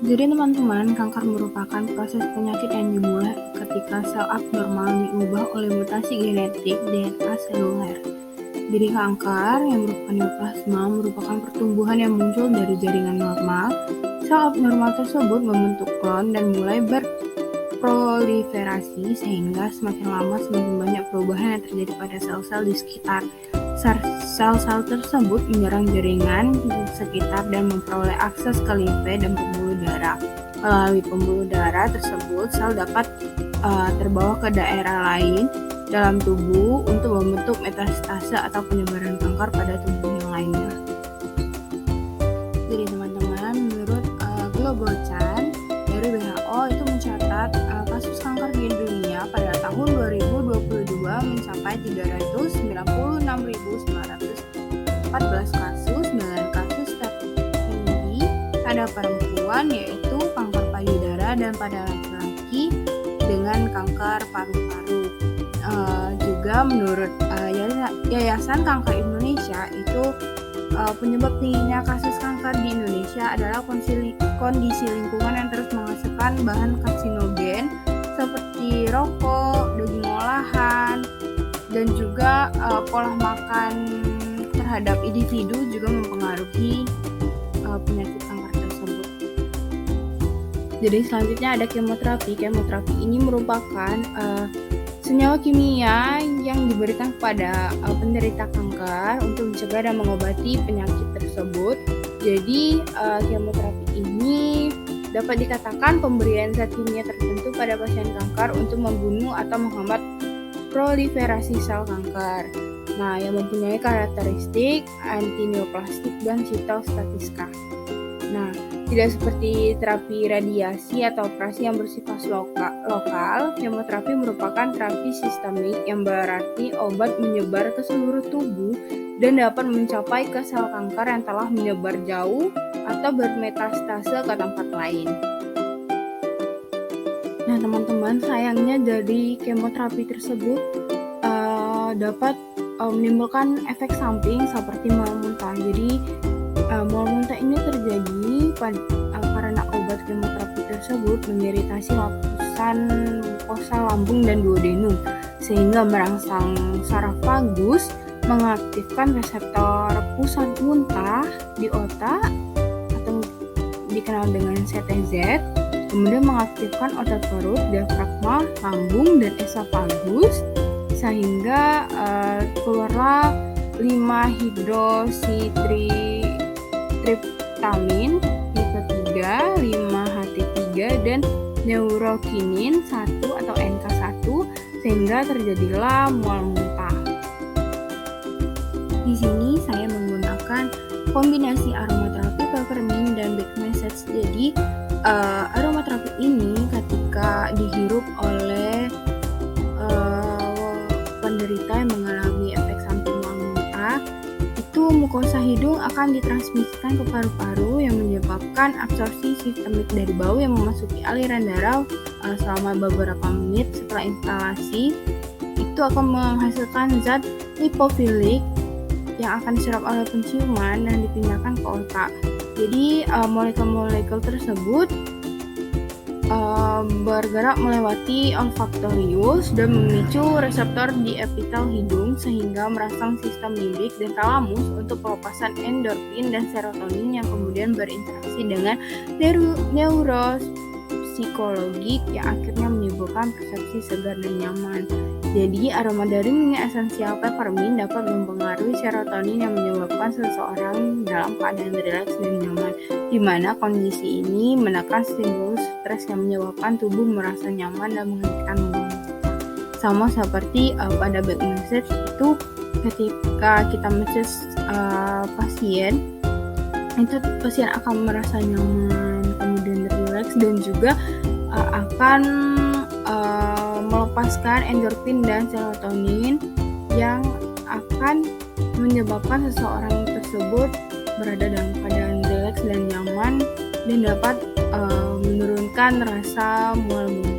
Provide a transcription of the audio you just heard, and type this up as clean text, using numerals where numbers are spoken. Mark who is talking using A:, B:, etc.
A: Jadi teman-teman, kanker merupakan proses penyakit yang dimulai ketika sel abnormal diubah oleh mutasi genetik DNA seluler. Jadi kanker yang berupa neoplasma merupakan pertumbuhan yang muncul dari jaringan normal. Sel abnormal tersebut membentuk klon dan mulai berproliferasi sehingga semakin lama semakin banyak perubahan yang terjadi pada sel-sel di sekitar. Sel-sel tersebut menyerang jaringan di sekitar dan memperoleh akses ke limfe dan pembuluh darah. Melalui pembuluh darah tersebut, sel dapat terbawa ke daerah lain dalam tubuh untuk membentuk metastase atau penyebaran kanker pada tubuh yang lainnya. Jadi teman-teman, menurut Global Chan dari WHO itu mencatat kasus kanker di dunia pada tahun 2022 mencapai 396.914 kasus dengan kasus tertinggi pada perempuan yaitu kanker payudara dan pada laki-laki dengan kanker paru-paru. Juga menurut Yayasan Kanker Indonesia itu penyebab tingginya kasus kanker di Indonesia adalah kondisi lingkungan yang terus menghasilkan bahan karsinogen seperti rokok, daging olahan, dan juga pola makan terhadap individu juga mempengaruhi penyakit kanker tersebut. Jadi selanjutnya ada kemoterapi. Kemoterapi ini merupakan senyawa kimia yang diberikan kepada penderita kanker untuk mencegah dan mengobati penyakit tersebut. Jadi kemoterapi ini dapat dikatakan pemberian zat kimia tertentu pada pasien kanker untuk membunuh atau menghambat proliferasi sel kanker. Nah, yang mempunyai karakteristik antineoplastik dan sitostatika. Nah, tidak seperti terapi radiasi atau operasi yang bersifat lokal, kemoterapi merupakan terapi sistemik yang berarti obat menyebar ke seluruh tubuh dan dapat mencapai ke sel kanker yang telah menyebar jauh atau bermetastase ke tempat lain. Nah teman-teman, sayangnya dari kemoterapi tersebut dapat menimbulkan efek samping seperti mual muntah. Jadi mual muntah ini terjadi karena obat kemoterapi tersebut mengiritasi lapisan mukosa lambung dan duodenum sehingga merangsang saraf-vagus, mengaktifkan reseptor pusat muntah di otak atau dikenal dengan CTZ, kemudian mengaktifkan otot perut, diafragma, lambung, dan esofagus sehingga keluarlah 5-hidroksitriptamin tipe 3, 5-HT3, dan neurokinin 1 atau NK1 sehingga terjadilah mual muntah. Di sini saya menggunakan kombinasi aromaterapi peppermint dan black message. Jadi aromaterapi ini ketika dihirup oleh penderita yang mengalami efek samping mual muntah, itu mukosa hidung akan ditransmisikan ke paru-paru yang menyebabkan absorpsi sistemik dari bau yang memasuki aliran darah selama beberapa menit setelah inhalasi. Itu akan menghasilkan zat lipofilik yang akan diserap oleh penciuman dan dipindahkan ke otak. Jadi molekul-molekul tersebut bergerak melewati olfaktorius dan memicu reseptor di epitel hidung sehingga merangsang sistem limbik dan talamus untuk pelepasan endorfin dan serotonin yang kemudian berinteraksi dengan neuropsikologik yang akhirnya menimbulkan persepsi segar dan nyaman. Jadi aroma dari minyak esensial peppermint dapat mempengaruhi serotonin yang menyebabkan seseorang dalam keadaan rileks dan nyaman, di mana kondisi ini menekan stimulus stres yang menyebabkan tubuh merasa nyaman dan menghentikan mual muntah. Sama seperti pada back massage itu ketika kita massage pasien, itu pasien akan merasa nyaman, kemudian rileks dan juga akan melepaskan endorfin dan serotonin yang akan menyebabkan seseorang tersebut berada dalam keadaan rileks dan nyaman dan dapat menurunkan rasa mual muntah.